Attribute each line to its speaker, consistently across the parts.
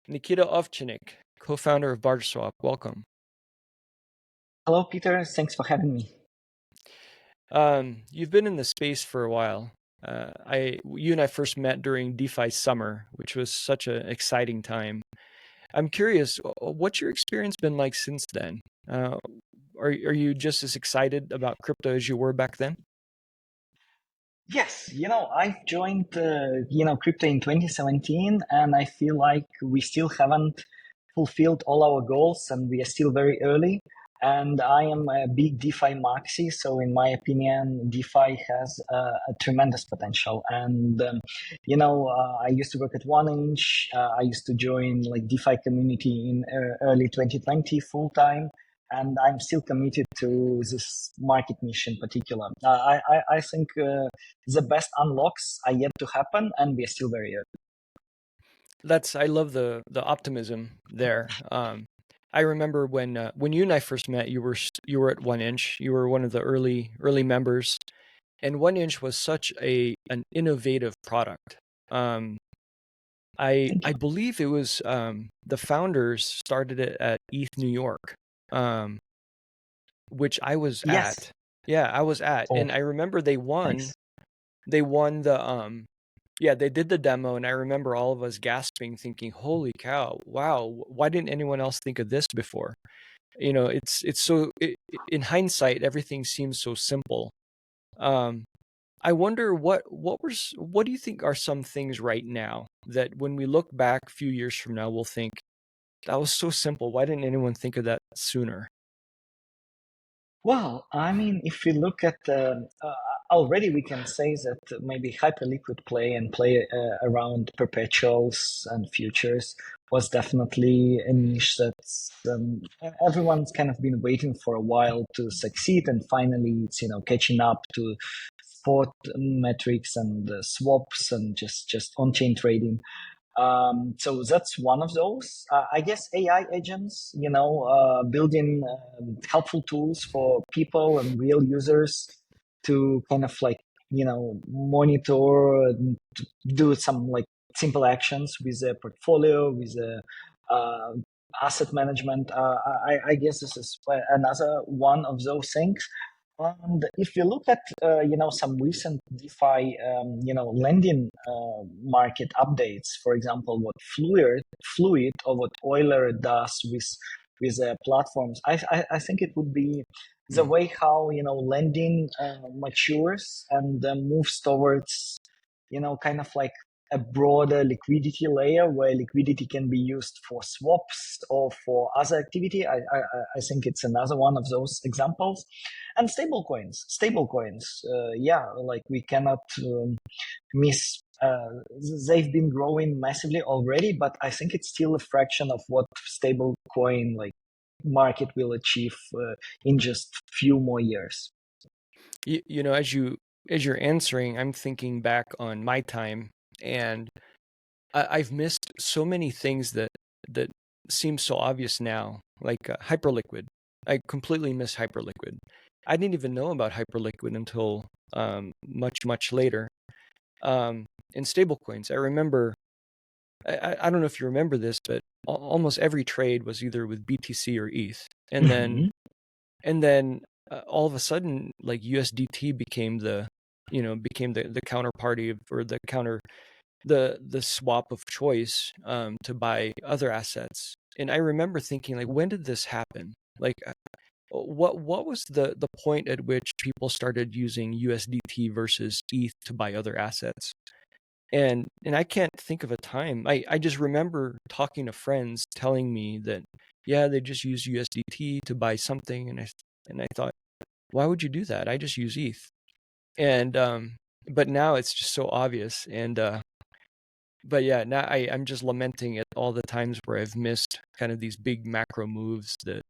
Speaker 1: Nikita Ovchinnik, co-founder of BarterSwap. Welcome.
Speaker 2: Hello, Peter. Thanks for having me.
Speaker 1: You've been in the space for a while. You and I first met during DeFi summer, which was such an exciting time. I'm curious, what's your experience been like since then? Uh, are you just as excited about crypto as you were back then?
Speaker 2: Yes, I've joined, crypto in 2017, and I feel like we still haven't fulfilled all our goals, and we are still very early. And I am a big DeFi maxi, so in my opinion, DeFi has a tremendous potential. And I used to work at 1inch. I used to join like DeFi community in early 2020 full time. And I'm still committed to this market niche in particular. I think the best unlocks are yet to happen, and we are still very early.
Speaker 1: I love the optimism there. I remember when you and I first met, you were at 1inch. You were one of the early members, and 1inch was such an innovative product. Um,
Speaker 2: Thank
Speaker 1: I
Speaker 2: you.
Speaker 1: believe it was the founders started it at ETH New York, um, which I was
Speaker 2: Yes.
Speaker 1: at. Yeah, I was at,
Speaker 2: Oh,
Speaker 1: and I remember they won.
Speaker 2: nice.
Speaker 1: They won the yeah, they did the demo, and I remember all of us gasping, thinking, "Holy cow! Wow! Why didn't anyone else think of this before?" It's so in hindsight, everything seems so simple. Um, I wonder what do you think are some things right now that when we look back a few years from now, we'll think that was so simple. Why didn't anyone think of that sooner?
Speaker 2: Well, I mean, if we look at already, we can say that maybe hyperliquid play and play around perpetuals and futures was definitely a niche that everyone's kind of been waiting for a while to succeed, and finally, it's catching up to spot metrics and swaps and just on-chain trading. So that's one of those. I guess AI agents, building helpful tools for people and real users to kind of like, monitor and do some like simple actions with their portfolio, with the uh, asset management. I guess this is another one of those things. And if you look at some recent DeFi lending market updates, for example, what Fluid or what Euler does with platforms, I think it would be the
Speaker 1: Hmm.
Speaker 2: way how lending matures and moves towards kind of like a broader liquidity layer where liquidity can be used for swaps or for other activity. I think it's another one of those examples. And stablecoins, yeah, like we cannot miss. They've been growing massively already, but I think it's still a fraction of what stablecoin like market will achieve in just few more years.
Speaker 1: As you're answering, I'm thinking back on my time, and I've missed so many things that seem so obvious now, like hyperliquid. I completely miss hyperliquid. I didn't even know about hyperliquid until much later. Um, and stablecoins. I remember. I don't know if you remember this, but almost every trade was either with BTC or ETH,
Speaker 2: Mhm.
Speaker 1: and then all of a sudden, like USDT became the counterparty or the counter the swap of choice to buy other assets. And I remember thinking, like, when did this happen? Like, what was the point at which people started using USDT versus ETH to buy other assets? And I can't think of a time. I just remember talking to friends telling me that yeah, they just use USDT to buy something, and I thought, why would you do that? I just use ETH. And but now it's just so obvious. And but yeah, now I'm just lamenting at all the times where I've missed kind of these big macro moves that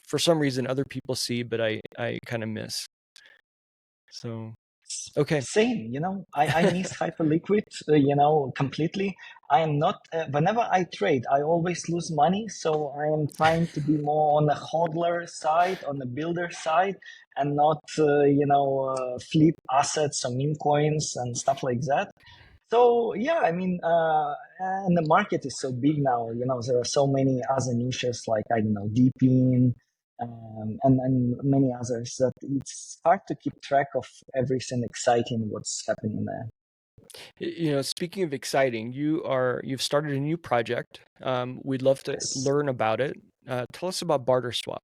Speaker 1: for some reason other people see, but I kind of miss. So okay.
Speaker 2: Same, I miss Hyperliquid, completely. I am not, whenever I trade, I always lose money. So I am trying to be more on the hodler side, on the builder side, and not, flip assets or meme coins and stuff like that. So yeah, I mean, and the market is so big now. There are so many other niches like I don't know, DeepIn, and many others that it's hard to keep track of everything exciting what's happening there.
Speaker 1: Speaking of exciting, you've started a new project. We'd love to
Speaker 2: Yes.
Speaker 1: learn about it. Tell us about BarterSwap.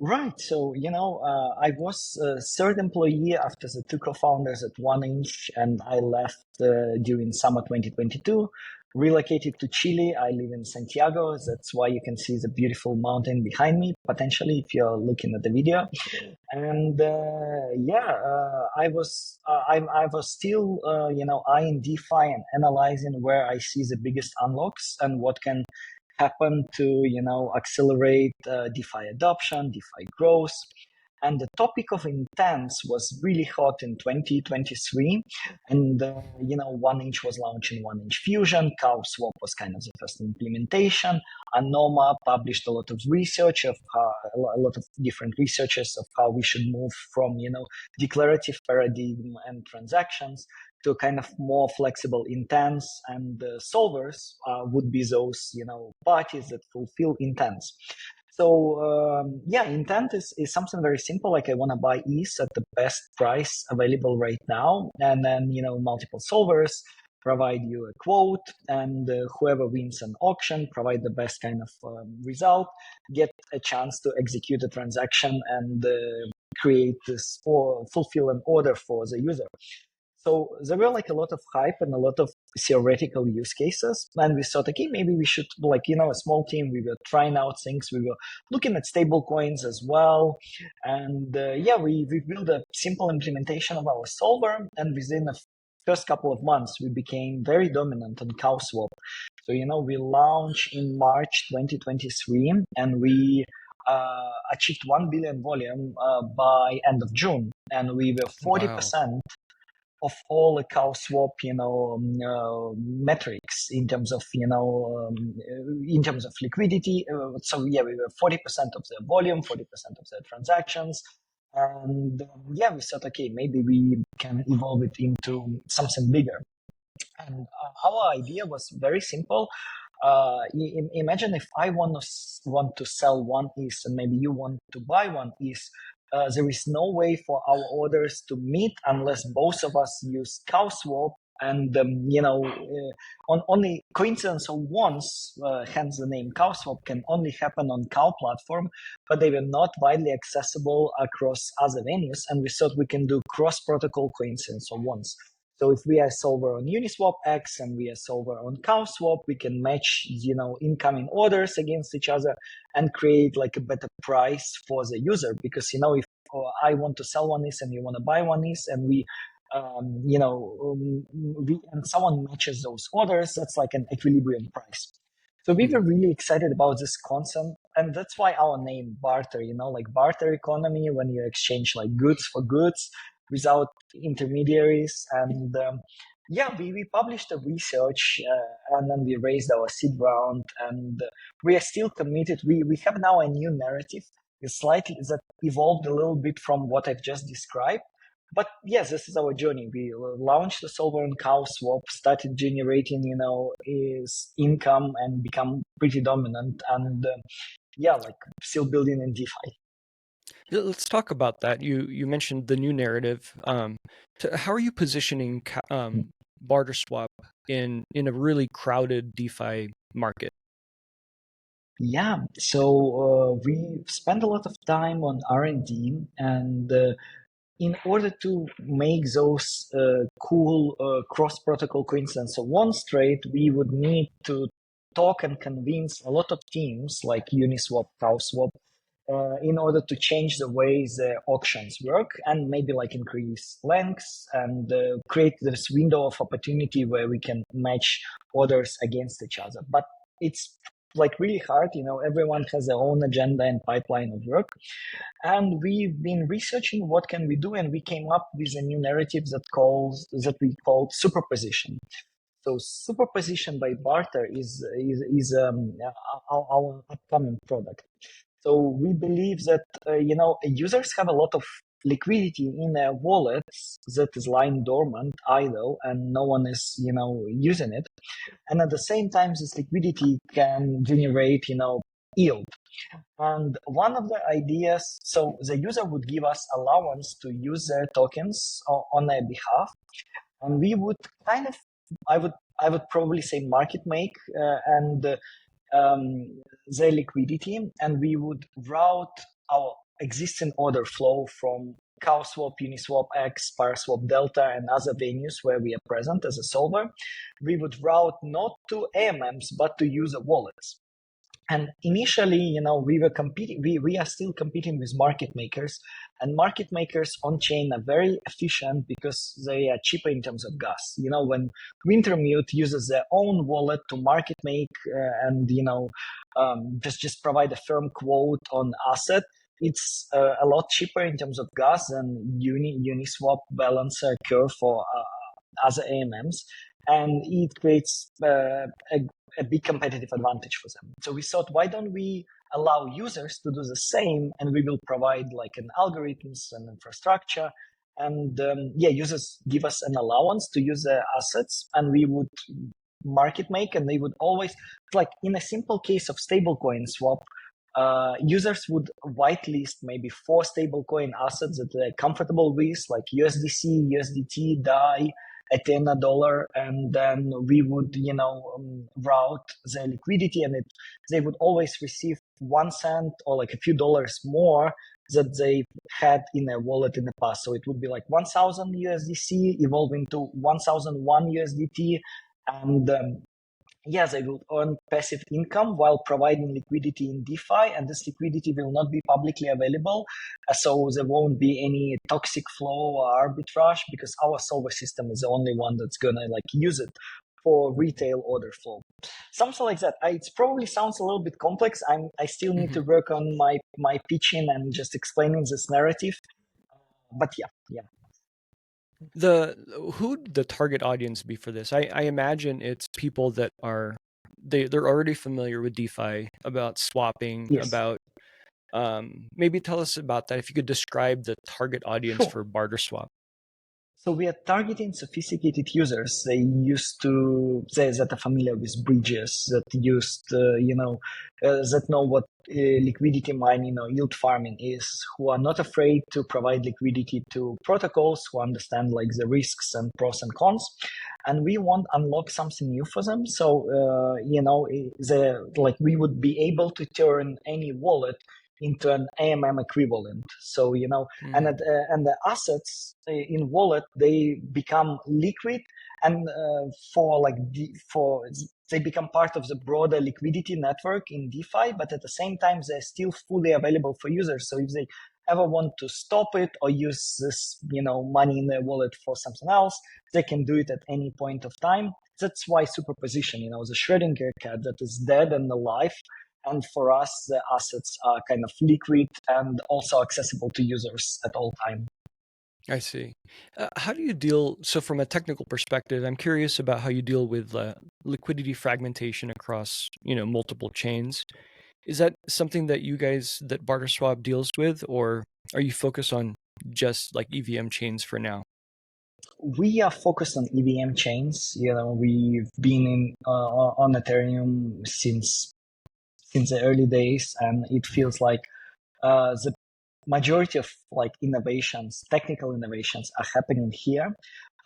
Speaker 2: Right. So, I was a third employee after the two co-founders at 1inch, and I left during summer 2022, relocated to Chile. I live in Santiago. That's why you can see the beautiful mountain behind me, potentially, if you're looking at the video. And I was still, eyeing DeFi and analyzing where I see the biggest unlocks and what can happen to accelerate DeFi adoption, DeFi growth. And the topic of intents was really hot in 2023. And 1inch was launching 1inch Fusion. CowSwap was kind of the first implementation. Anoma published a lot of research of how, a lot of different researchers of how we should move from declarative paradigm and transactions to kind of more flexible intents, and solvers would be those parties that fulfill intents. So intent is something very simple. Like I want to buy ETH at the best price available right now, and then multiple solvers provide you a quote, and whoever wins an auction provide the best kind of result, get a chance to execute a transaction and create this or fulfill an order for the user. So there were like a lot of hype and a lot of theoretical use cases. And we thought, okay, maybe we should a small team. We were trying out things. We were looking at stable coins as well. And we built a simple implementation of our solver. And within the first couple of months, we became very dominant on CowSwap. So, we launched in March 2023, and we achieved 1 billion volume by end of June. And we were
Speaker 1: Wow.
Speaker 2: 40% of all the CowSwap, metrics in terms of, in terms of liquidity. So yeah, we were 40% of the volume, 40% of the transactions. And we thought, okay, maybe we can evolve it into something bigger. And our idea was very simple. Imagine if I want to sell one ETH and maybe you want to buy one ETH. There is no way for our orders to meet unless both of us use CowSwap. And on only coincidence of once, hence the name CowSwap, can only happen on Cow platform, but they were not widely accessible across other venues. And we thought we can do cross-protocol coincidence of once. So if we are solver on Uniswap X and we are solver on CowSwap, we can match, incoming orders against each other and create like a better price for the user. Because, if I want to sell one ETH and you want to buy one ETH, and and someone matches those orders, that's like an equilibrium price. So we were really excited about this concept, and that's why our name Barter, like barter economy, when you exchange like goods for goods without intermediaries. And we published a research, and then we raised our seed round, and we are still committed. We have now a new narrative. It's slightly that evolved a little bit from what I've just described. But yes, this is our journey. We launched the solver on CowSwap, started generating, is income and become pretty dominant. And still building in DeFi.
Speaker 1: Let's talk about that. You mentioned the new narrative. How are you positioning BarterSwap in a really crowded DeFi market?
Speaker 2: Yeah, so we spend a lot of time on R&D, and in order to make those cool cross-protocol coincidences of one straight, we would need to talk and convince a lot of teams like Uniswap, CowSwap, in order to change the way the auctions work, and maybe like increase lengths and create this window of opportunity where we can match orders against each other. But it's like really hard, everyone has their own agenda and pipeline of work. And we've been researching what can we do, and we came up with a new narrative that we called Superposition. So Superposition by Barter is our upcoming product. So we believe that users have a lot of liquidity in a wallet that is lying dormant, idle, and no one is, using it. And at the same time, this liquidity can generate, yield. And one of the ideas, so the user would give us allowance to use their tokens on their behalf, and we would kind of, I would probably say market make and their liquidity, and we would route our existing order flow from CowSwap, Uniswap X, ParSwap Delta, and other venues where we are present as a solver. We would route not to AMMs, but to user wallets. And initially, we were competing, we are still competing with market makers, and market makers on chain are very efficient because they are cheaper in terms of gas. When Wintermute uses their own wallet to market make and, just provide a firm quote on asset, it's a lot cheaper in terms of gas than Uniswap balancer curve for other AMMs. And it creates a big competitive advantage for them. So we thought, why don't we allow users to do the same, and we will provide like an algorithms and infrastructure, and users give us an allowance to use their assets, and we would market make, and they would always, like in a simple case of stablecoin swap, users would whitelist maybe 4 stablecoin assets that they're comfortable with, like USDC, USDT, DAI, Athena dollar, and then we would, route their liquidity, and they would always receive 1 cent or like a few dollars more that they had in their wallet in the past. So it would be like 1,000 USDC evolving to 1,001 USDT, and they will earn passive income while providing liquidity in DeFi, and this liquidity will not be publicly available. So there won't be any toxic flow or arbitrage, because our solver system is the only one that's gonna use it for retail order flow. Something like that. It probably sounds a little bit complex. I still need to work on my pitching and just explaining this narrative. But yeah.
Speaker 1: Who would the target audience be for this? I imagine it's people that are they're already familiar with DeFi, about swapping,
Speaker 2: Yes.
Speaker 1: about maybe tell us about that, if you could describe the target audience
Speaker 2: Sure.
Speaker 1: for BarterSwap.
Speaker 2: So we are targeting sophisticated users. That are familiar with bridges, that that know what liquidity mining or yield farming is, who are not afraid to provide liquidity to protocols, who understand the risks and pros and cons. And we want to unlock something new for them. So, we would be able to turn any wallet into an AMM equivalent. So, and the assets in wallet, they become liquid, and they become part of the broader liquidity network in DeFi, but at the same time, they're still fully available for users. So if they ever want to stop it or use this, money in their wallet for something else, they can do it at any point of time. That's why Superposition, the Schrödinger cat that is dead and alive. And for us, the assets are kind of liquid and also accessible to users at all time.
Speaker 1: I see. How do you deal? So, from a technical perspective, I'm curious about how you deal with liquidity fragmentation across, multiple chains. Is that something that that BarterSwap deals with, or are you focused on just like EVM chains for now?
Speaker 2: We are focused on EVM chains. We've been on Ethereum since the early days, and it feels like the majority of technical innovations are happening here.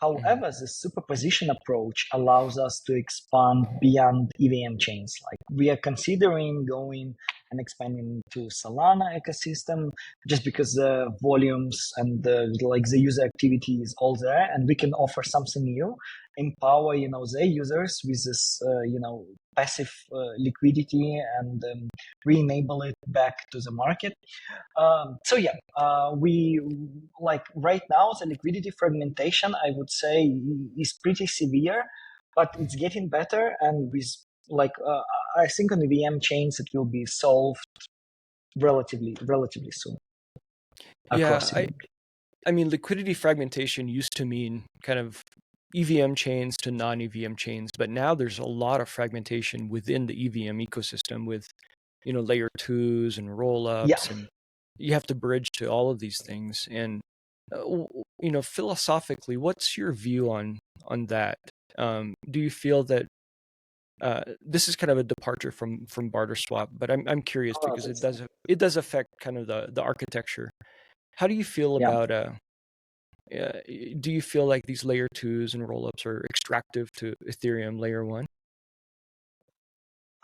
Speaker 2: However, the superposition approach allows us to expand beyond EVM chains. Like, we are considering going and expanding to Solana ecosystem, just because the volumes and the user activity is all there, and we can offer something new, empower their users with this passive liquidity, and re-enable it back to the market. We right now the liquidity fragmentation, I would say, is pretty severe, but it's getting better, and with I think on the VM chains it will be solved relatively soon.
Speaker 1: Yeah, I mean, liquidity fragmentation used to mean kind of EVM chains to non-EVM chains, but now there's a lot of fragmentation within the EVM ecosystem with, layer 2s and roll-ups, and you have to bridge to all of these things. And philosophically, what's your view on that? Do you feel that this is kind of a departure from BarterSwap, but I'm curious
Speaker 2: Oh,
Speaker 1: because
Speaker 2: that's
Speaker 1: it does affect kind of the architecture. How do you feel
Speaker 2: yeah.
Speaker 1: about do you feel like these layer twos and rollups are extractive to Ethereum layer one?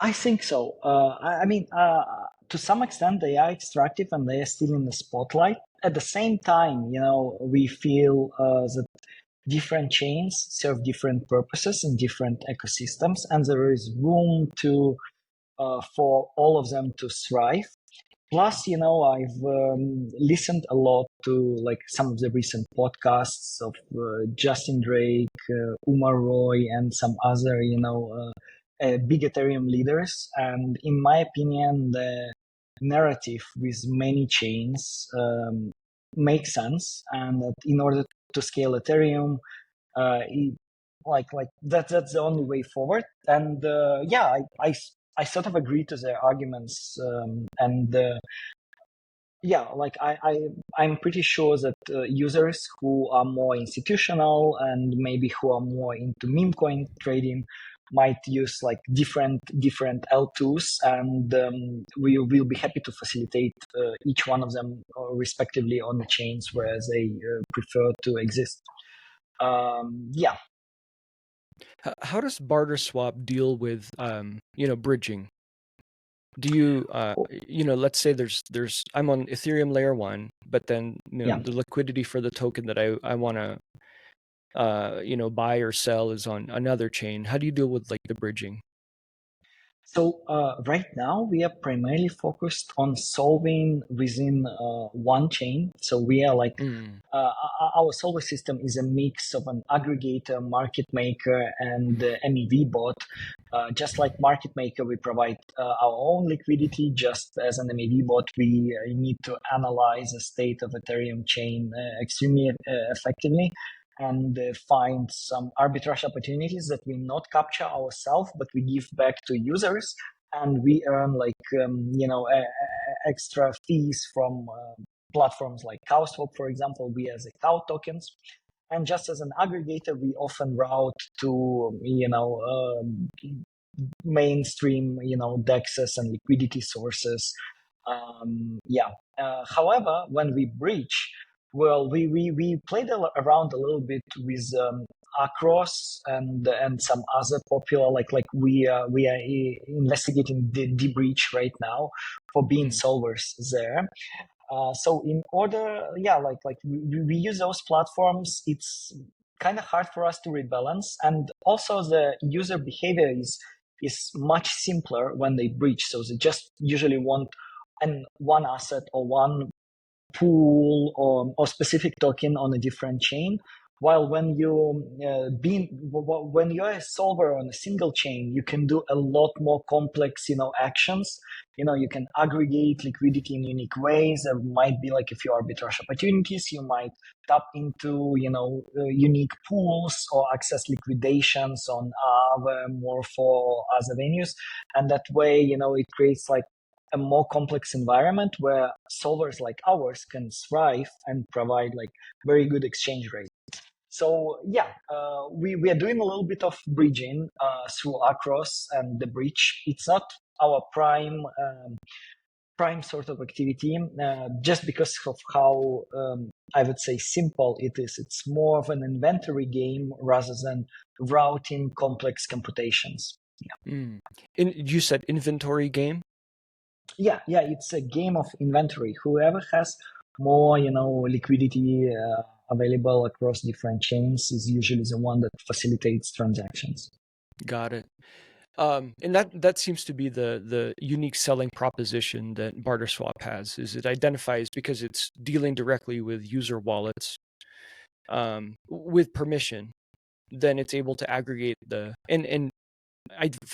Speaker 2: I think so. I mean, to some extent, they are extractive and they are still in the spotlight. At the same time, we feel that different chains serve different purposes in different ecosystems, and there is room to for all of them to thrive. Plus, I've listened a lot to like some of the recent podcasts of Justin Drake, Umar Roy, and some other, big Ethereum leaders. And in my opinion, the narrative with many chains makes sense, and that in order to scale Ethereum, that's the only way forward. And yeah, I sort of agree to their arguments, and yeah, like I'm pretty sure that users who are more institutional and maybe who are more into meme coin trading might use like different L2s, and we will be happy to facilitate each one of them respectively on the chains where they prefer to exist. Yeah.
Speaker 1: How does BarterSwap deal with bridging? Do you let's say there's I'm on Ethereum layer one, but then
Speaker 2: Yeah.
Speaker 1: the liquidity for the token that I want to buy or sell is on another chain. How do you deal with like the bridging?
Speaker 2: So right now we are primarily focused on solving within one chain. So we are like
Speaker 1: Mm.
Speaker 2: our solver system is a mix of an aggregator, market maker, and MEV bot. Just like market maker, we provide our own liquidity. Just as an MEV bot, we need to analyze the state of Ethereum chain extremely effectively, and find some arbitrage opportunities that we not capture ourselves, but we give back to users, and we earn like extra fees from platforms like CowSwap, for example. We as a cow tokens, and just as an aggregator, we often route to mainstream DEXs and liquidity sources. However, when we breach, well, we played around a little bit with Acros and some other popular like we are investigating the breach right now for being
Speaker 1: Mm.
Speaker 2: solvers there. So in order, yeah, like we use those platforms. It's kind of hard for us to rebalance, and also the user behavior is much simpler when they breach. So they just usually want one asset or one pool or specific token on a different chain. While when when you're a solver on a single chain, you can do a lot more complex, actions. You can aggregate liquidity in unique ways. There might be like a few arbitrage opportunities. You might tap into, unique pools or access liquidations on other more for other venues. And that way, it creates like a more complex environment where solvers like ours can thrive and provide like very good exchange rates. So yeah, we are doing a little bit of bridging through Acros and the bridge. It's not our prime sort of activity, just because of how I would say simple it is. It's more of an inventory game rather than routing complex computations.
Speaker 1: Mm. You said inventory game?
Speaker 2: Yeah, it's a game of inventory. Whoever has more, liquidity available across different chains is usually the one that facilitates transactions.
Speaker 1: Got it. And that seems to be the unique selling proposition that BarterSwap has, is it identifies because it's dealing directly with user wallets with permission, then it's able to aggregate and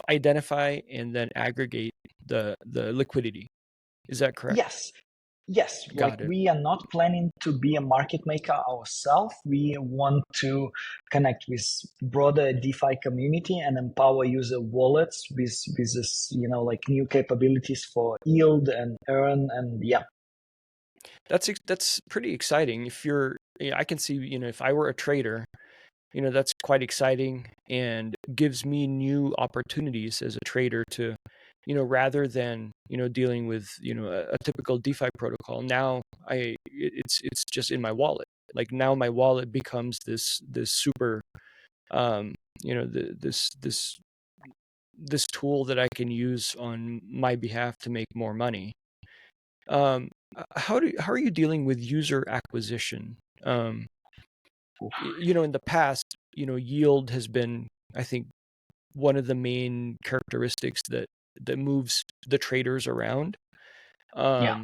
Speaker 1: identify and then aggregate the liquidity. Is that correct?
Speaker 2: Yes, like
Speaker 1: Got it.
Speaker 2: we are not planning to be a market maker ourselves. We want to connect with broader DeFi community and empower user wallets with this, like new capabilities for yield and earn, and yeah.
Speaker 1: That's pretty exciting. If you're, I can see, if I were a trader, that's quite exciting and gives me new opportunities as a trader to, rather than, dealing with, a typical DeFi protocol. Now it's just in my wallet. Like now my wallet becomes this super, um, this tool that I can use on my behalf to make more money. How are you dealing with user acquisition? In the past, yield has been, I think, one of the main characteristics that moves the traders around.
Speaker 2: Yeah.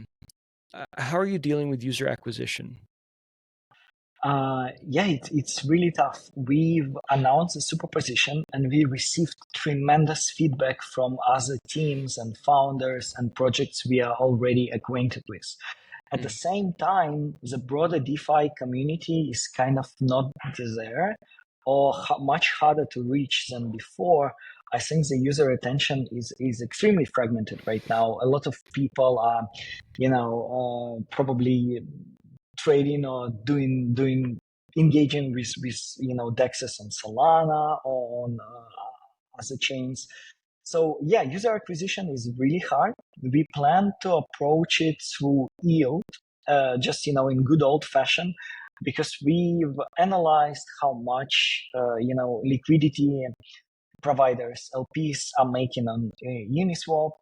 Speaker 1: How are you dealing with user acquisition?
Speaker 2: Yeah, it's really tough. We've announced the superposition and we received tremendous feedback from other teams and founders and projects we are already acquainted with. At the
Speaker 1: Mm.
Speaker 2: same time, the broader DeFi community is kind of not there or much harder to reach than before. I think the user attention is extremely fragmented right now. A lot of people are, probably trading or doing engaging with DEXs on Solana or on other chains. So yeah, user acquisition is really hard. We plan to approach it through yield, just in good old fashion, because we've analyzed how much liquidity providers, LPs, are making on Uniswap,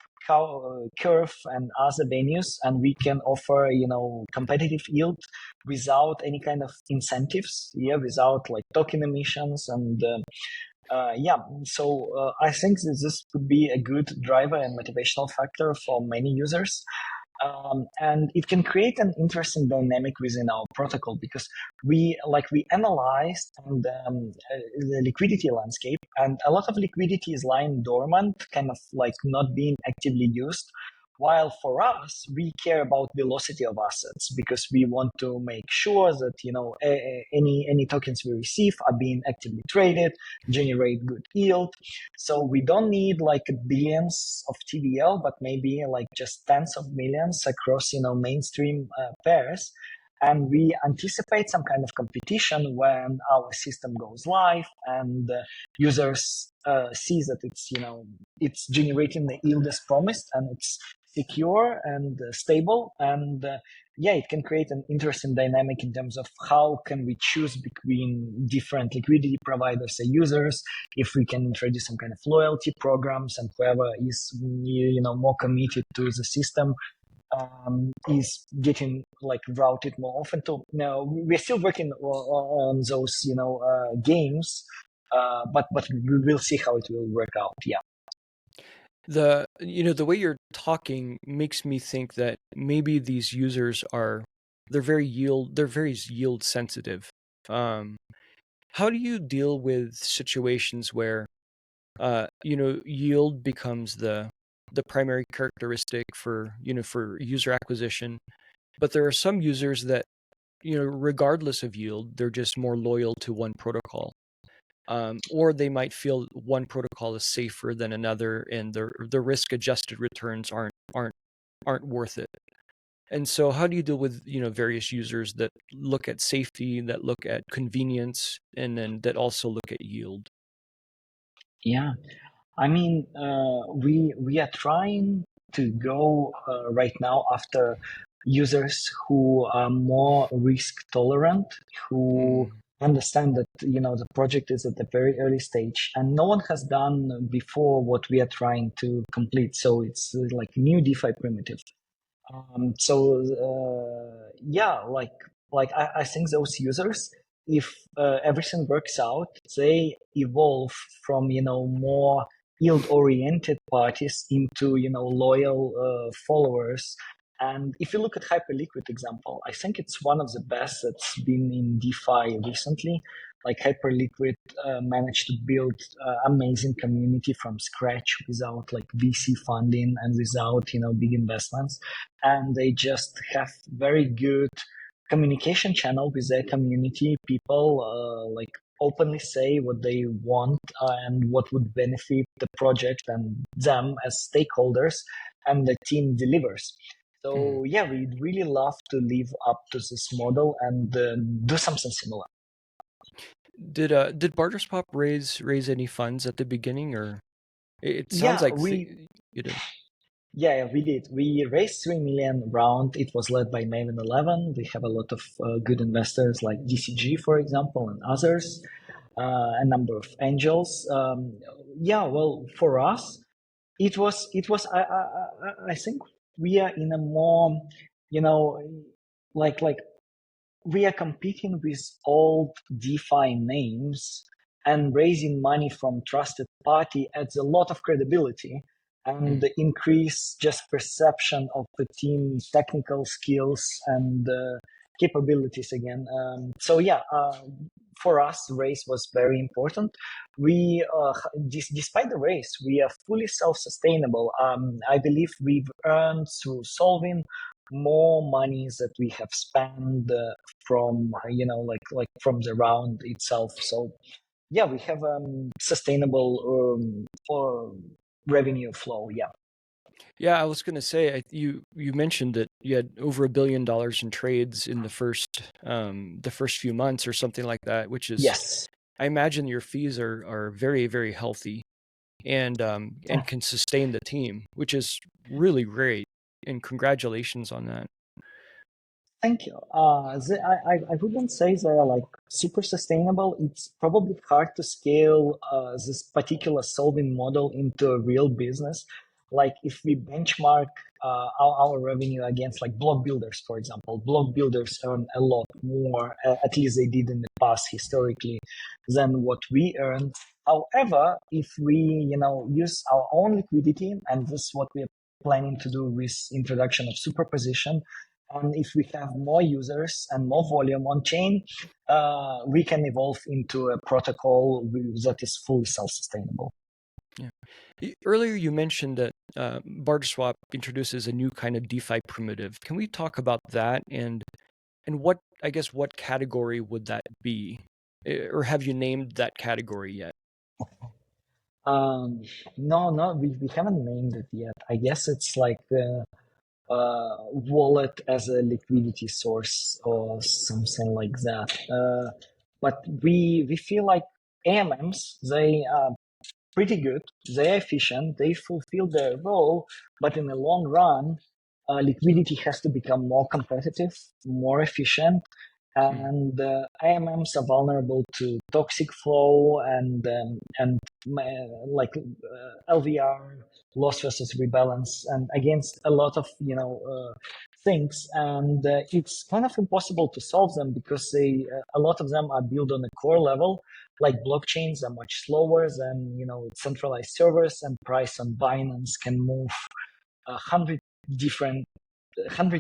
Speaker 2: Curve, and other venues, and we can offer competitive yield without any kind of incentives, without like token emissions and. So I think that this could be a good driver and motivational factor for many users. And it can create an interesting dynamic within our protocol because we analyzed the liquidity landscape, and a lot of liquidity is lying dormant, kind of like not being actively used. While for us, we care about velocity of assets because we want to make sure that any tokens we receive are being actively traded, generate good yield. So we don't need like billions of TVL, but maybe like just tens of millions across mainstream pairs. And we anticipate some kind of competition when our system goes live and users see that it's generating the yield as promised and it's secure and stable. And yeah, it can create an interesting dynamic in terms of how can we choose between different liquidity providers and users, if we can introduce some kind of loyalty programs, and whoever is more committed to the system is getting like routed more often. To now we're still working on those games, but we will see how it will work out. Yeah.
Speaker 1: The way you're talking makes me think that maybe these users they're very yield sensitive. Um, how do you deal with situations where yield becomes the primary characteristic for user acquisition, but there are some users that, regardless of yield, they're just more loyal to one protocol. Or they might feel one protocol is safer than another, and the risk adjusted returns aren't worth it. And so, how do you deal with various users that look at safety, that look at convenience, and then that also look at yield?
Speaker 2: Yeah. I mean, we are trying to go right now after users who are more risk tolerant, who
Speaker 1: Mm.
Speaker 2: understand that the project is at the very early stage, and no one has done before what we are trying to complete. So it's like new DeFi primitive. Yeah, I think those users, if everything works out, they evolve from more yield oriented parties into loyal followers. And if you look at Hyperliquid example, I think it's one of the best that's been in DeFi recently. Like Hyperliquid managed to build amazing community from scratch without like VC funding and without big investments, and they just have very good communication channel with their community. People like openly say what they want and what would benefit the project and them as stakeholders, and the team delivers. So yeah, we'd really love to live up to this model and do something similar.
Speaker 1: Did BarterSwap raise any funds at the beginning, or it sounds
Speaker 2: Yeah,
Speaker 1: like you did?
Speaker 2: yeah, we did. We raised 3 million round. It was led by Maven 11. We have a lot of good investors like DCG, for example, and others, a number of angels. Yeah, well, for us, it was. I think we are in a more, you know, like we are competing with old DeFi names, and raising money from trusted party adds a lot of credibility and increase just perception of the team's technical skills and capabilities again. So yeah, for us, race was very important. We, despite the race, we are fully self-sustainable. I believe we've earned through solving more monies that we have spent from from the round itself. So yeah, we have sustainable revenue flow. Yeah.
Speaker 1: Yeah, I was going to say you mentioned that you had over $1 billion in trades in the first few months or something like that, which is,
Speaker 2: Yes.
Speaker 1: I imagine your fees are very, very healthy and can sustain the team, which is really great. And congratulations on that.
Speaker 2: Thank you. I wouldn't say they are like super sustainable. It's probably hard to scale this particular solving model into a real business. Like if we benchmark our revenue against like block builders, for example, block builders earn a lot more, at least they did in the past historically, than what we earn. However, if we, use our own liquidity, and this is what we are planning to do with introduction of superposition, and if we have more users and more volume on chain, we can evolve into a protocol that is fully self-sustainable.
Speaker 1: Yeah. Earlier, you mentioned that BarterSwap introduces a new kind of DeFi primitive. Can we talk about that and what, I guess, what category would that be? Or have you named that category yet?
Speaker 2: No, we haven't named it yet. I guess it's like wallet as a liquidity source or something like that. But we feel like AMMs, they are pretty good. They're efficient. They fulfill their role, but in the long run, liquidity has to become more competitive, more efficient, and AMMs are vulnerable to toxic flow and LVR, loss versus rebalance, and against a lot of things. And it's kind of impossible to solve them because a lot of them are built on a core level. Like blockchains are much slower than centralized servers, and price on Binance can move 100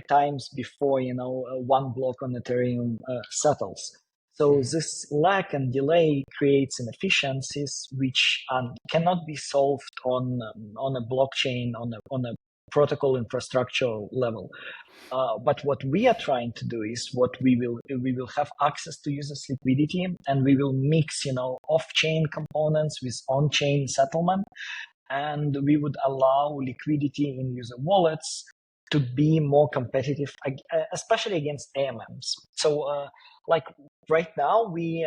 Speaker 2: times before one block on Ethereum settles. So this lag and delay creates inefficiencies which cannot be solved on a blockchain on a protocol infrastructure level. But what we are trying to do is we will have access to users liquidity, and we will mix off-chain components with on-chain settlement, and we would allow liquidity in user wallets to be more competitive, especially against AMMs. So like right now we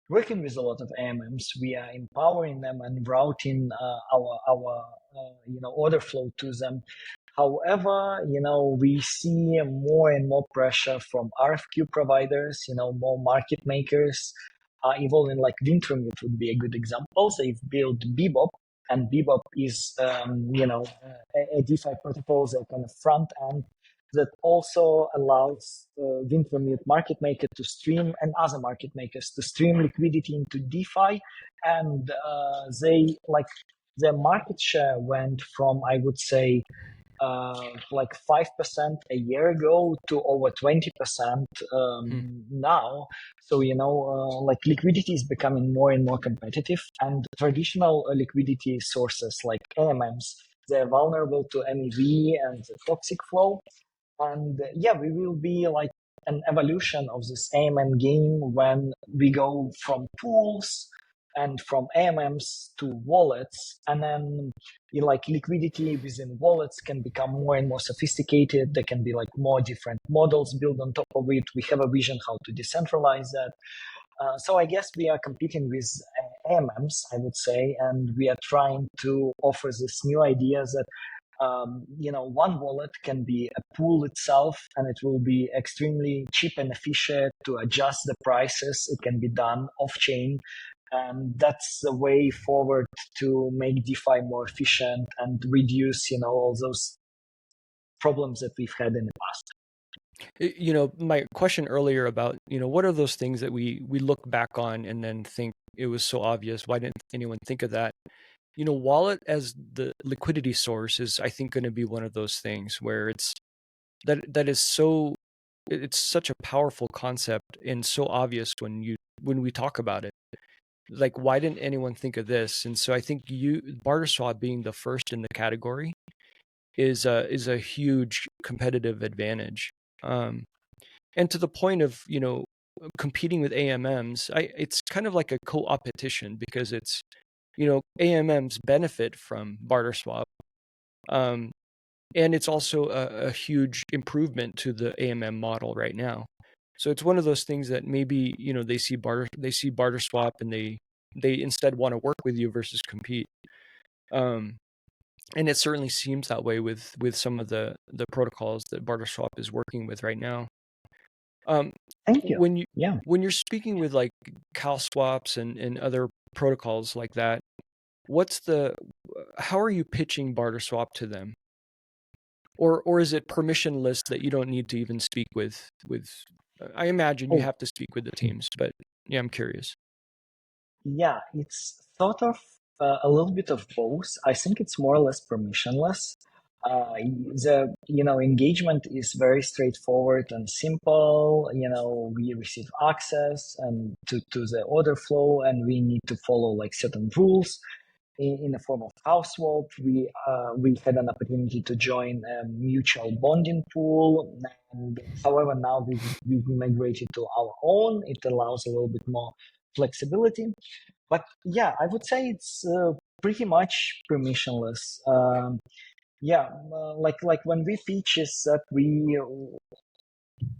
Speaker 2: working with a lot of AMMs. We are empowering them and routing our order flow to them. However, we see more and more pressure from RFQ providers, more market makers evolving. Like Wintermute would be a good example. They've built Bebop, and Bebop is, a DeFi protocol that kind of front end that also allows Wintermute market maker to stream and other market makers to stream liquidity into DeFi, and their market share went from, I would say, like 5% a year ago to over 20% now. So, like liquidity is becoming more and more competitive, and traditional liquidity sources like AMMs, they're vulnerable to MEV and the toxic flow. And yeah, we will be like an evolution of this AMM game when we go from pools and from AMMs to wallets, and then like liquidity within wallets can become more and more sophisticated. There can be like more different models built on top of it. We have a vision how to decentralize that. So I guess we are competing with AMMs, I would say, and we are trying to offer this new ideas that one wallet can be a pool itself, and it will be extremely cheap and efficient to adjust the prices. It can be done off chain. And that's the way forward to make DeFi more efficient and reduce, all those problems that we've had in the past.
Speaker 1: My question earlier about, what are those things that we look back on and then think it was so obvious? Why didn't anyone think of that? Wallet as the liquidity source is, I think, going to be one of those things where it's such a powerful concept and so obvious when we talk about it. Like, why didn't anyone think of this? And so I think BarterSwap being the first in the category is a huge competitive advantage. And to the point of, competing with AMMs, it's kind of like a co-opetition because it's, AMMs benefit from BarterSwap. And it's also a huge improvement to the AMM model right now. So it's one of those things that maybe, they see BarterSwap and they instead want to work with you versus compete. And it certainly seems that way with some of the protocols that BarterSwap is working with right now.
Speaker 2: Thank you.
Speaker 1: When you're speaking with like Cal swaps and other protocols like that, how are you pitching BarterSwap to them? Or is it permissionless that you don't need to even speak with I imagine you have to speak with the teams, but yeah, I'm curious.
Speaker 2: Yeah, it's sort of a little bit of both. I think it's more or less permissionless. The engagement is very straightforward and simple. We receive access and to the order flow, and we need to follow like certain rules. In the form of house swap, we had an opportunity to join a mutual bonding pool. And however, now we've migrated to our own. It allows a little bit more flexibility. But yeah, I would say it's pretty much permissionless. Like when we pitch is that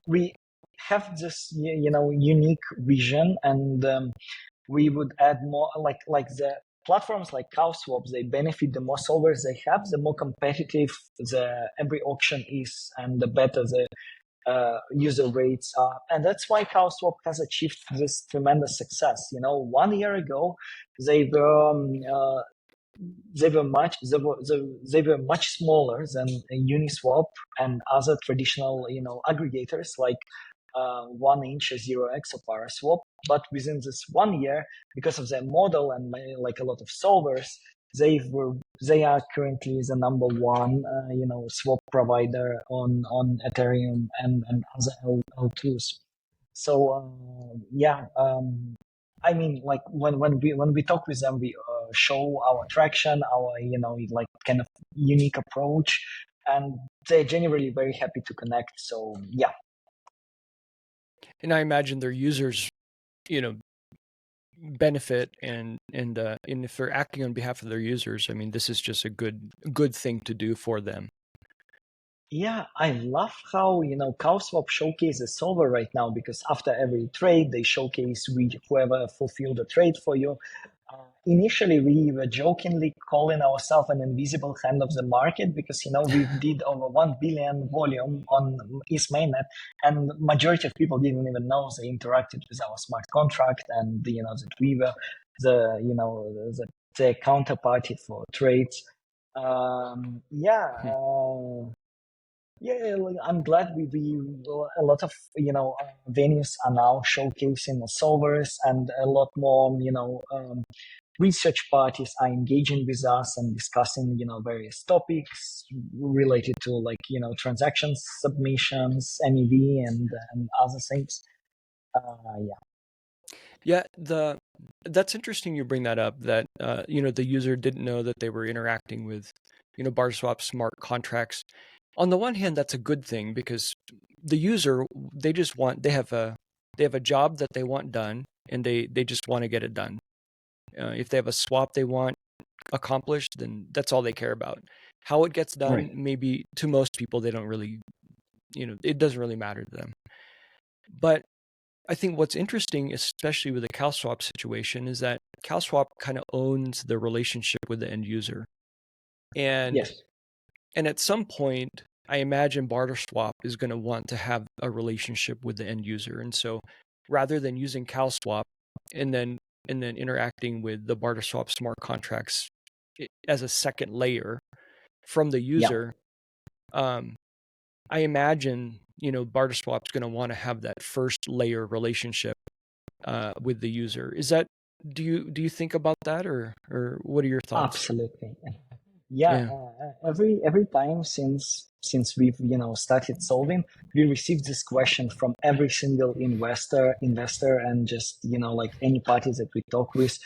Speaker 2: we have this unique vision, and we would add more like the platforms like CowSwap. They benefit the more solvers they have, the more competitive every auction is, and the better the user rates are. And that's why CowSwap has achieved this tremendous success. 1 year ago, they were much smaller than Uniswap and other traditional aggregators like 1inch, 0x, or ParaSwap. But within this 1 year, because of their model and like a lot of solvers, they are currently the number one swap provider on Ethereum and other L2s. So I mean, like when we talk with them, we show our traction, our like kind of unique approach, and they're generally very happy to connect. So yeah.
Speaker 1: And I imagine their users, benefit and if they're acting on behalf of their users, I mean, this is just a good thing to do for them.
Speaker 2: Yeah, I love how CowSwap showcases solver right now, because after every trade they showcase whoever fulfilled the trade for you. Initially, we were jokingly calling ourselves an invisible hand of the market because we did over 1 billion volume on East mainnet, and majority of people didn't even know they interacted with our smart contract, and that we were the counterparty for trades. Yeah, I'm glad we a lot of venues are now showcasing the solvers, and a lot more research parties are engaging with us and discussing various topics related to like transactions, submissions, MEV, and other things.
Speaker 1: Yeah, that's interesting you bring that up, that the user didn't know that they were interacting with BarterSwap smart contracts. On the one hand, that's a good thing because the user, they have a job that they want done, and they just want to get it done. If they have a swap they want accomplished, then that's all they care about. How it gets done,
Speaker 2: Right.
Speaker 1: maybe to most people, they don't really, it doesn't really matter to them. But I think what's interesting, especially with the CalSwap situation, is that CalSwap kind of owns the relationship with the end user. And
Speaker 2: Yes.
Speaker 1: and at some point, I imagine BarterSwap is going to want to have a relationship with the end user. And so rather than using CalSwap and then interacting with the BarterSwap smart contracts as a second layer from the
Speaker 2: Yeah.
Speaker 1: user, I imagine, BarterSwap's going to want to have that first layer relationship with the user. Is that, do you think about that, or what are your thoughts?
Speaker 2: Absolutely. Yeah,
Speaker 1: Yeah.
Speaker 2: every time since we've started solving, we received this question from every single investor, and just like any parties that we talk with,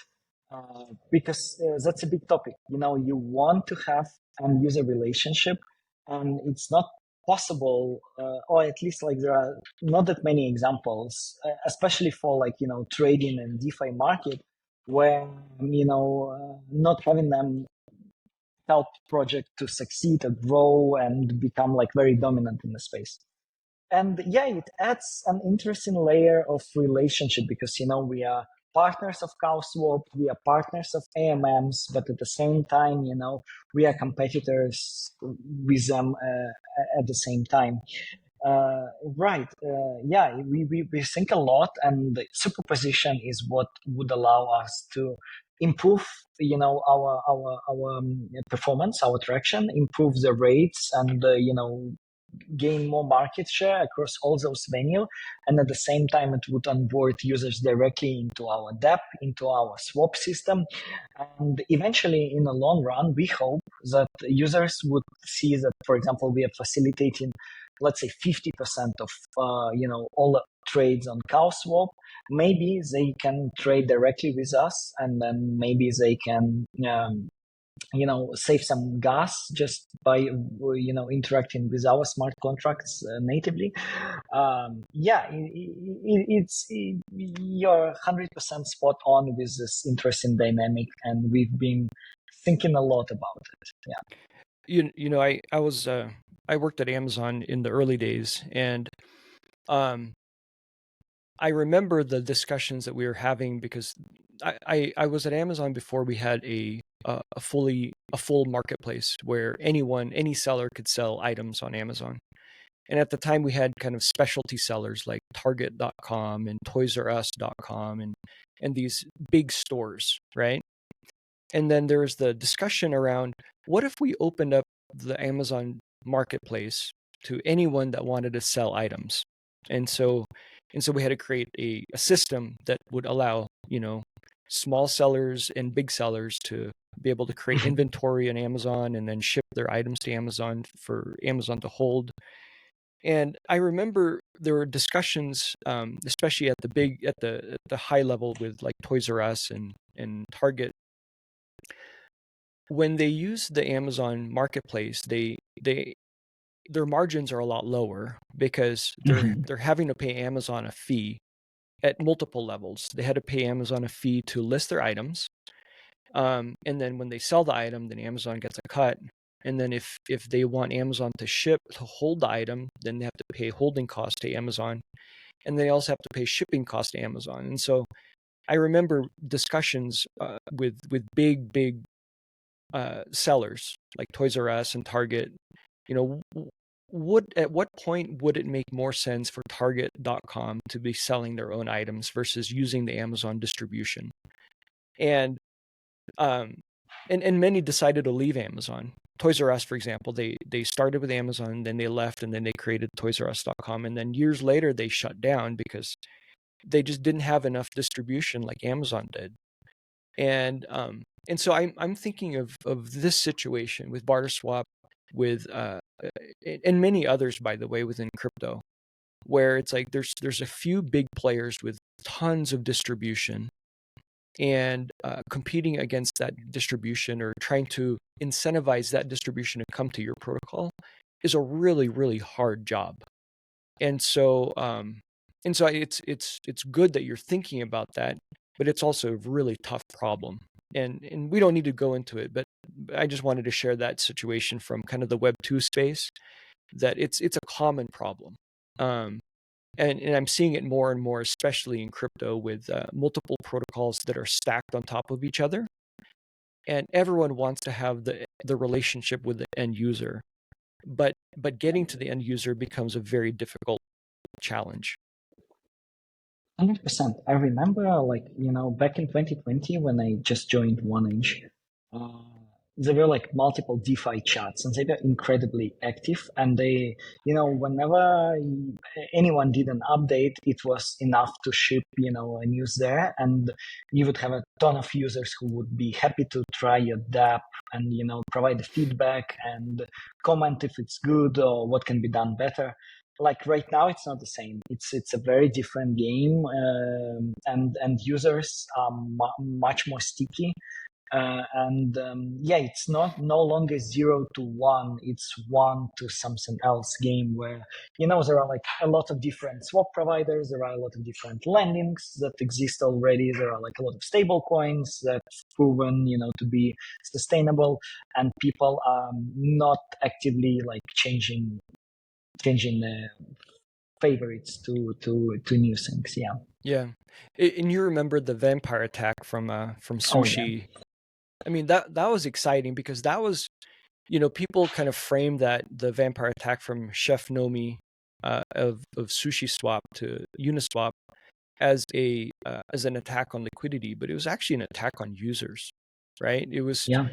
Speaker 2: because that's a big topic. You want to have an user relationship, and it's not possible, or at least like there are not that many examples, especially for like trading and DeFi market, where not having them help project to succeed and grow and become like very dominant in the space. And yeah, it adds an interesting layer of relationship because we are partners of CowSwap, we are partners of AMMs, but at the same time, we are competitors with them at the same time. Right. Yeah, we think a lot, and the superposition is what would allow us to improve, our performance, our traction, improve the rates, and gain more market share across all those venues. And at the same time, it would onboard users directly into our DApp, into our swap system. And eventually, in the long run, we hope that users would see that, for example, we are facilitating, let's say, 50% of all the trades on CowSwap. Maybe they can trade directly with us, and then maybe they can save some gas just by interacting with our smart contracts natively. You're 100% spot on with this interesting dynamic, and we've been thinking a lot about it. Yeah.
Speaker 1: I worked at Amazon in the early days, and I remember the discussions that we were having because I was at Amazon before we had a full marketplace where any seller could sell items on Amazon. And at the time we had kind of specialty sellers like Target.com and ToysRUs.com and these big stores, right? And then there's the discussion around, what if we opened up the Amazon marketplace to anyone that wanted to sell items? And so we had to create a system that would allow, small sellers and big sellers to be able to create inventory on Amazon and then ship their items to Amazon for Amazon to hold. And I remember there were discussions, especially at the high level with like Toys R Us and Target. When they use the Amazon marketplace, their margins are a lot lower because they're having to pay Amazon a fee at multiple levels. They had to pay Amazon a fee to list their items. And then when they sell the item, then Amazon gets a cut. And then if they want Amazon to hold the item, then they have to pay holding costs to Amazon. And they also have to pay shipping costs to Amazon. And so I remember discussions with big sellers like Toys R Us and Target. At what point would it make more sense for Target.com to be selling their own items versus using the Amazon distribution? And and many decided to leave Amazon. Toys R Us, for example, they started with Amazon, then they left, and then they created ToysRUs.com, and then years later they shut down because they just didn't have enough distribution like Amazon did. And so I'm thinking of this situation with BarterSwap, with and many others, by the way, within crypto, where it's like there's a few big players with tons of distribution, and competing against that distribution or trying to incentivize that distribution to come to your protocol is a really, really hard job. And so it's good that you're thinking about that, but it's also a really tough problem. And we don't need to go into it, but I just wanted to share that situation from kind of the Web 2 space, that it's a common problem. And I'm seeing it more and more, especially in crypto, with multiple protocols that are stacked on top of each other, and everyone wants to have the relationship with the end user, but getting to the end user becomes a very difficult challenge.
Speaker 2: 100%. I remember, like, back in 2020 when I just joined OneInch, uh, there were like multiple DeFi chats and they were incredibly active. And they, whenever anyone did an update, it was enough to ship, a news there. And you would have a ton of users who would be happy to try your dApp and, provide the feedback and comment if it's good or what can be done better. Like right now, it's not the same. It's a very different game, and users are much more sticky. It's no longer 0 to 1. It's 1 to something else game where there are like a lot of different swap providers. There are a lot of different lendings that exist already. There are like a lot of stable coins that's proven to be sustainable, and people are not actively like changing the favorites to new things.
Speaker 1: Yeah, and you remember the vampire attack from
Speaker 2: Oh yeah.
Speaker 1: Sushi. I mean, that was exciting because that was, people kind of framed that the vampire attack from Chef Nomi of Sushi Swap to Uniswap as an attack on liquidity, but it was actually an attack on users, right? It was,
Speaker 2: Yeah.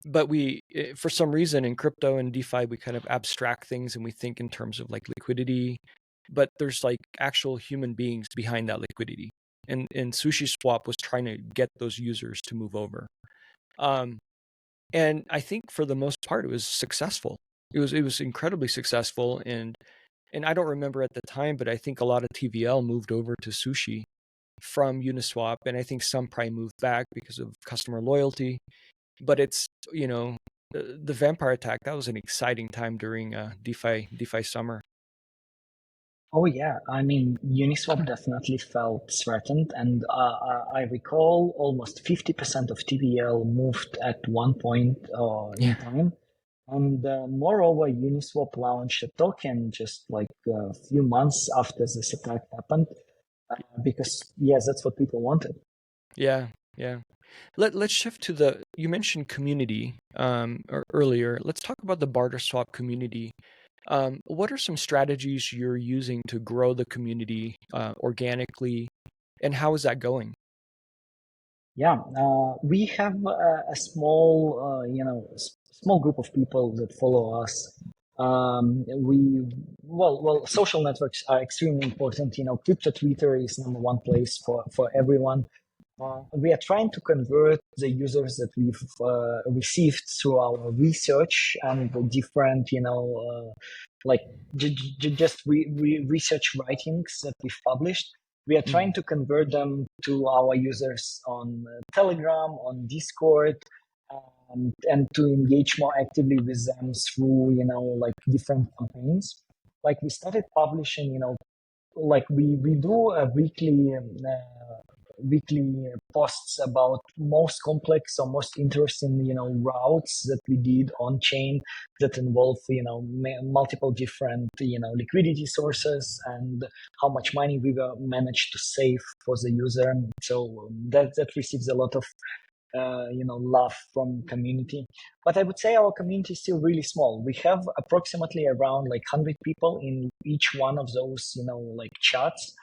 Speaker 1: but for some reason in crypto and DeFi, we kind of abstract things and we think in terms of like liquidity, but there's like actual human beings behind that liquidity. And Sushi Swap was trying to get those users to move over. And I think for the most part, it was successful. It was incredibly successful. And I don't remember at the time, but I think a lot of TVL moved over to Sushi from Uniswap. And I think some probably moved back because of customer loyalty. But it's, the vampire attack, that was an exciting time during DeFi summer.
Speaker 2: Oh yeah. I mean, Uniswap definitely felt threatened, and I recall almost 50% of TVL moved at one point in time. And moreover, Uniswap launched a token just like a few months after this attack happened, because yes, that's what people wanted.
Speaker 1: Yeah, yeah. Let's shift to you mentioned community earlier. Let's talk about the BarterSwap community. What are some strategies you're using to grow the community organically, and how is that going?
Speaker 2: Yeah, we have a small, small group of people that follow us. Social networks are extremely important. Crypto Twitter is number 1 place for everyone. We are trying to convert the users that we've received through our research and the different, like just research writings that we've published. We are trying to convert them to our users on Telegram, on Discord, and to engage more actively with them through, like different campaigns. Like we started publishing, like we do a weekly posts about most complex or most interesting routes that we did on chain that involve multiple different liquidity sources and how much money we managed to save for the user. So that receives a lot of love from community. But I would say our community is still really small. We have approximately around like 100 people in each one of those like chats.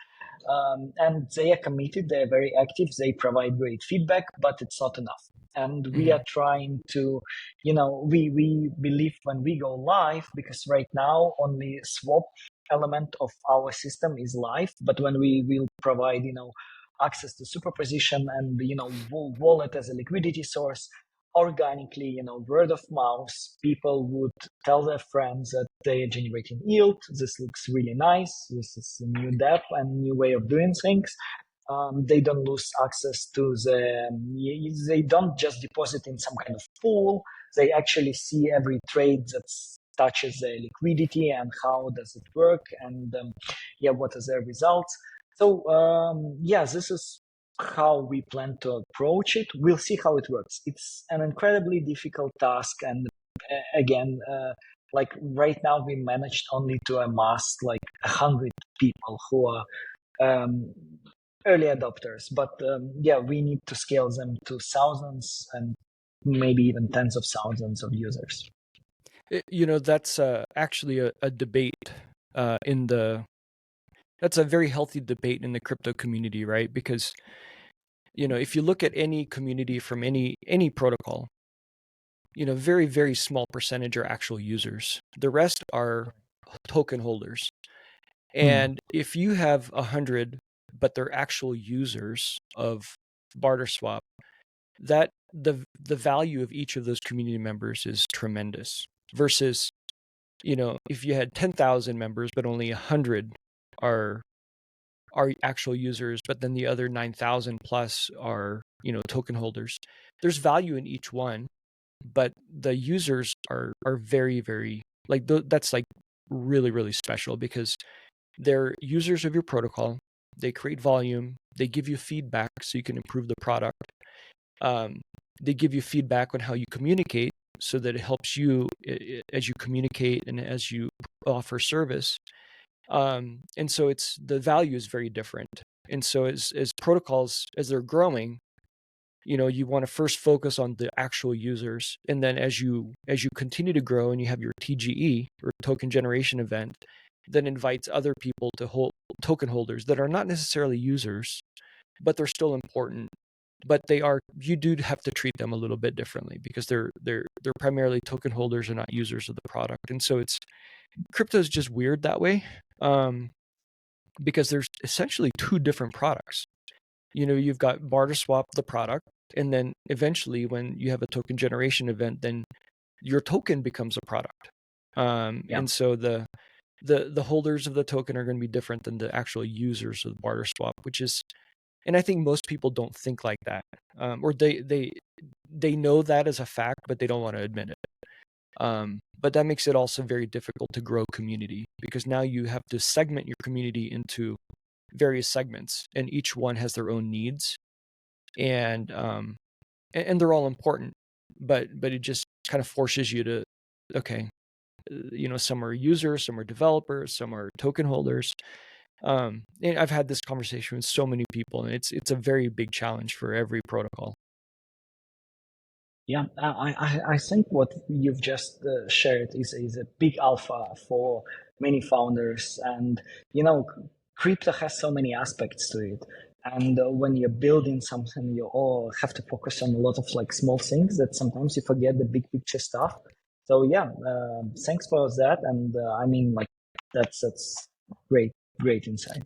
Speaker 2: And they are committed, they're very active, they provide great feedback, but it's not enough. And we are trying to, we believe when we go live, because right now only swap element of our system is live, but when we will provide, access to Superposition and, wallet as a liquidity source, organically, word of mouth, people would tell their friends that they are generating yield. This looks really nice. This is a new dApp and new way of doing things. They don't lose access to they don't just deposit in some kind of pool. They actually see every trade that touches their liquidity and how does it work and what are their results. So this is how we plan to approach it. We'll see how it works. It's an incredibly difficult task, and again, like right now, we managed only to amass like 100 people who are early adopters. But yeah, we need to scale them to thousands and maybe even tens of thousands of users.
Speaker 1: That's actually a debate that's a very healthy debate in the crypto community, right? Because if you look at any community from any protocol, very, very small percentage are actual users. The rest are token holders. And if you have 100, but they're actual users of BarterSwap, that the value of each of those community members is tremendous. Versus, if you had 10,000 members, but only 100 are actual users, but then the other 9,000 plus are token holders. There's value in each one, but the users are very, very like that's like really, really special because they're users of your protocol. They create volume. They give you feedback so you can improve the product. They give you feedback on how you communicate so that it helps you as you communicate and as you offer service. And so the value is very different. And so as protocols, as they're growing, you want to first focus on the actual users. And then as you continue to grow and you have your TGE or token generation event, that invites other people to hold token holders that are not necessarily users, but they're still important. But you do have to treat them a little bit differently because they're primarily token holders and not users of the product. And so crypto is just weird that way, because there's essentially two different products. You've got BarterSwap, the product, and then eventually when you have a token generation event, then your token becomes a product. And so the holders of the token are going to be different than the actual users of the BarterSwap, and I think most people don't think like that, or they know that as a fact, but they don't want to admit it. But that makes it also very difficult to grow community because now you have to segment your community into various segments, and each one has their own needs, and they're all important. But it just kind of forces you to, okay, some are users, some are developers, some are token holders. And I've had this conversation with so many people, and it's a very big challenge for every protocol.
Speaker 2: Yeah, I think what you've just shared is a big alpha for many founders. And, crypto has so many aspects to it. And when you're building something, you all have to focus on a lot of like small things that sometimes you forget the big picture stuff. So yeah, thanks for that. And I mean, like, that's great insight.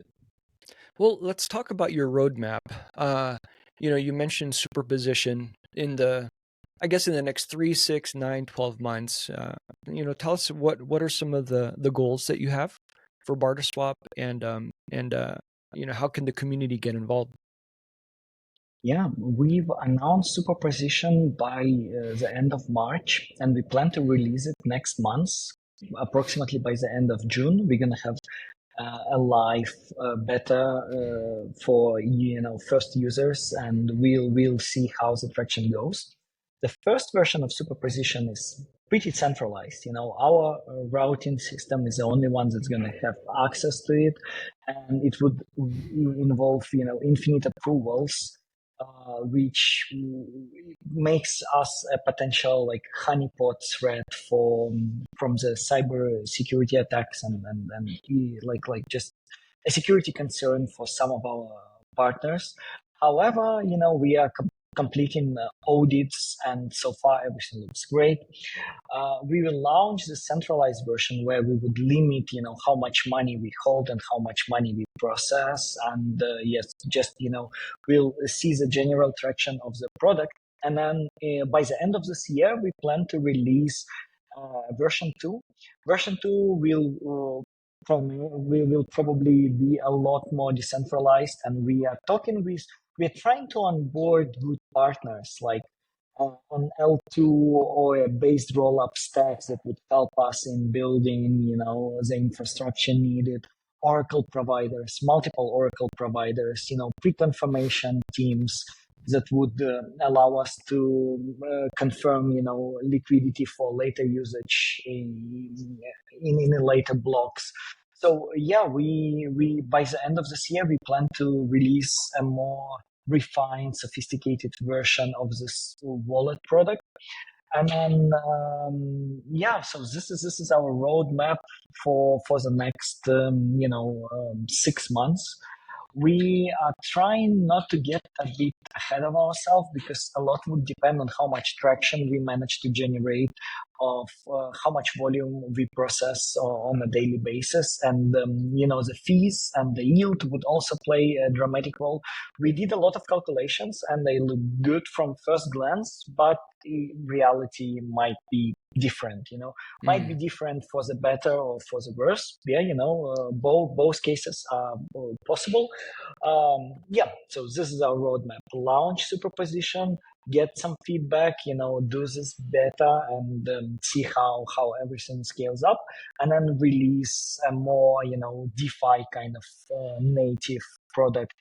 Speaker 1: Well, let's talk about your roadmap. You mentioned superposition I guess in the next 3, 6, 9, 12 months. Tell us what are some of the goals that you have for BarterSwap, and how can the community get involved?
Speaker 2: Yeah, we've announced Superposition by the end of March, and we plan to release it next month, approximately by the end of June. We're gonna have a live beta for first users, and we'll see how the traction goes. The first version of Superposition is pretty centralized. Our routing system is the only one that's going to have access to it, and it would involve infinite approvals, which makes us a potential like honeypot threat from the cyber security attacks, and like just a security concern for some of our partners. However, we are completing audits, and so far everything looks great. We will launch the centralized version where we would limit, how much money we hold and how much money we process. And yes, just, we'll see the general traction of the product. And then by the end of this year, we plan to release version 2. Version 2 will probably be a lot more decentralized, and we're trying to onboard good partners like an L2 or a based roll-up stacks that would help us in building, the infrastructure needed. Oracle providers, multiple Oracle providers, pre-confirmation teams that would allow us to confirm, liquidity for later usage in later blocks. So yeah, we by the end of this year, we plan to release a more refined, sophisticated version of this wallet product. And then so this is our roadmap for the next 6 months. We are trying not to get a bit ahead of ourselves because a lot would depend on how much traction we manage to generate, of how much volume we process on a daily basis, and the fees and the yield would also play a dramatic role. We did a lot of calculations and they look good from first glance, but reality might be different, might be different for the better or for the worse. Yeah, both cases are possible. So this is our roadmap: launch Superposition, get some feedback, do this beta and see how everything scales up, and then release a more DeFi kind of native product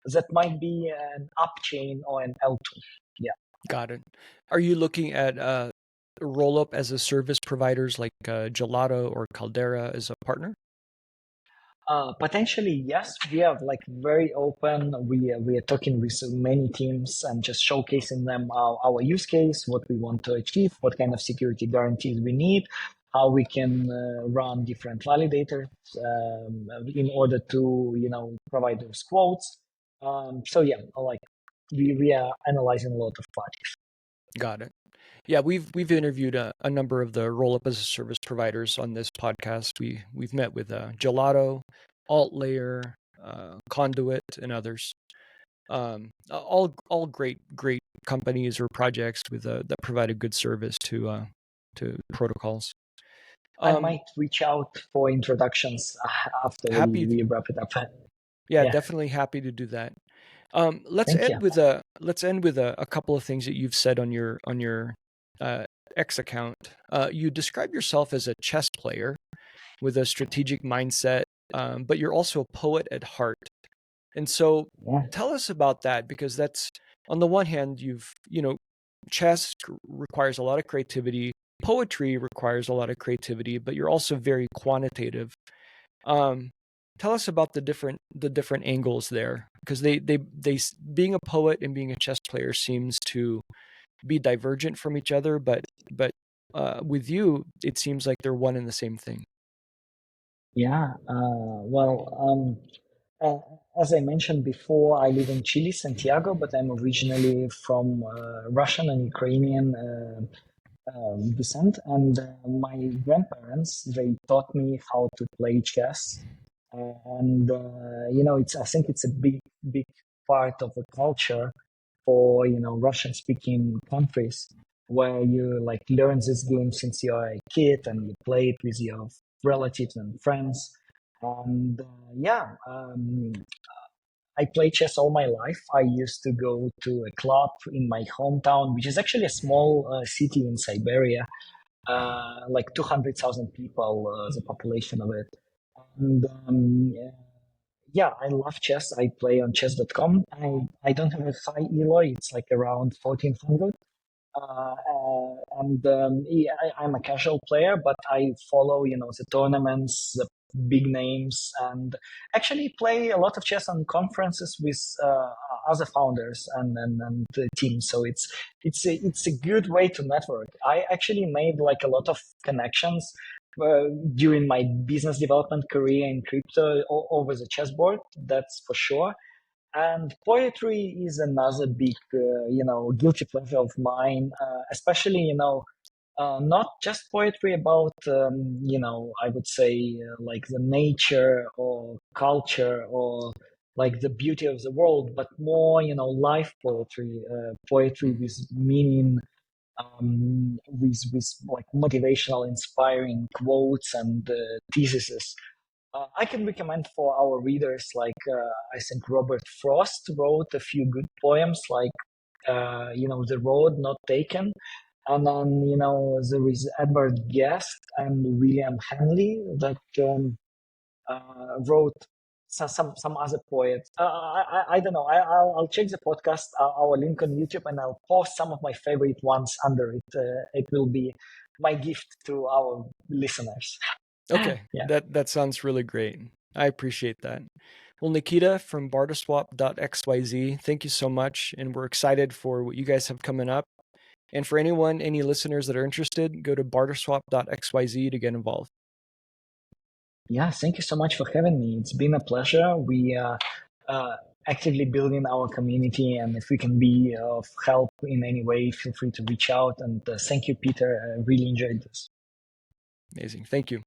Speaker 2: that might be an upchain or an L2. Yeah.
Speaker 1: Got it. Are you looking at roll-up as a service providers like Gelato or Caldera as a partner?
Speaker 2: Potentially, yes. We are like very open. We are talking with many teams and just showcasing them our use case, what we want to achieve, what kind of security guarantees we need, how we can run different validators in order to provide those quotes. So yeah, like we are analyzing a lot of parties.
Speaker 1: Got it. Yeah, we've interviewed a number of the roll-up as a service providers on this podcast. We've met with Gelato, AltLayer, Conduit, and others. All great companies or projects with that provide a good service to protocols.
Speaker 2: I might reach out for introductions after
Speaker 1: Happy,
Speaker 2: we wrap it up.
Speaker 1: yeah,
Speaker 2: Yeah,
Speaker 1: definitely happy to do that. Let's
Speaker 2: thank you.
Speaker 1: end with a couple of things that you've said on your X account. You describe yourself as a chess player with a strategic mindset, but you're also a poet at heart. And so,
Speaker 2: Yeah.
Speaker 1: tell us about that, because that's, on the one hand, chess requires a lot of creativity, poetry requires a lot of creativity, but you're also very quantitative. Um, Tell us about the different angles there, because they being a poet and being a chess player seems to be divergent from each other, but with you, it seems like they're one and the same thing.
Speaker 2: Yeah. As I mentioned before, I live in Chile, Santiago, but I'm originally from Russian and Ukrainian descent. And my grandparents, they taught me how to play chess. And, I think it's a big part of a culture for, Russian speaking countries where you like learn this game since you're a kid and you play it with your relatives and friends. And I play chess all my life. I used to go to a club in my hometown, which is actually a small city in Siberia, like 200,000 people, the population of it. And yeah, I love chess. I play on chess.com. I don't have a high Eloy. It's like around 1400. Yeah, I'm a casual player, but I follow, the tournaments, the big names, and actually play a lot of chess on conferences with other founders and the team. So it's a good way to network. I actually made like a lot of connections during my business development career in crypto over the chessboard. That's for sure. And poetry is another big, guilty pleasure of mine, especially, not just poetry about, I would say like the nature or culture or like the beauty of the world, but more, life poetry, poetry with meaning, with like motivational, inspiring quotes and theses. I can recommend for our readers, like I think Robert Frost wrote a few good poems, like The Road Not Taken, and then there is Edward Guest and William Henley that wrote some other poet. I don't know. I'll check the podcast, our link on YouTube, and I'll post some of my favorite ones under it. It will be my gift to our listeners.
Speaker 1: Okay,
Speaker 2: Yeah.
Speaker 1: that sounds really great. I appreciate that. Well, Nikita from BarterSwap.xyz, thank you so much, and we're excited for what you guys have coming up. And for any listeners that are interested, go to BarterSwap.xyz to get involved.
Speaker 2: Yeah, thank you so much for having me. It's been a pleasure. We are actively building our community, and if we can be of help in any way, feel free to reach out. And thank you, Peter. I really enjoyed this.
Speaker 1: Amazing. Thank you.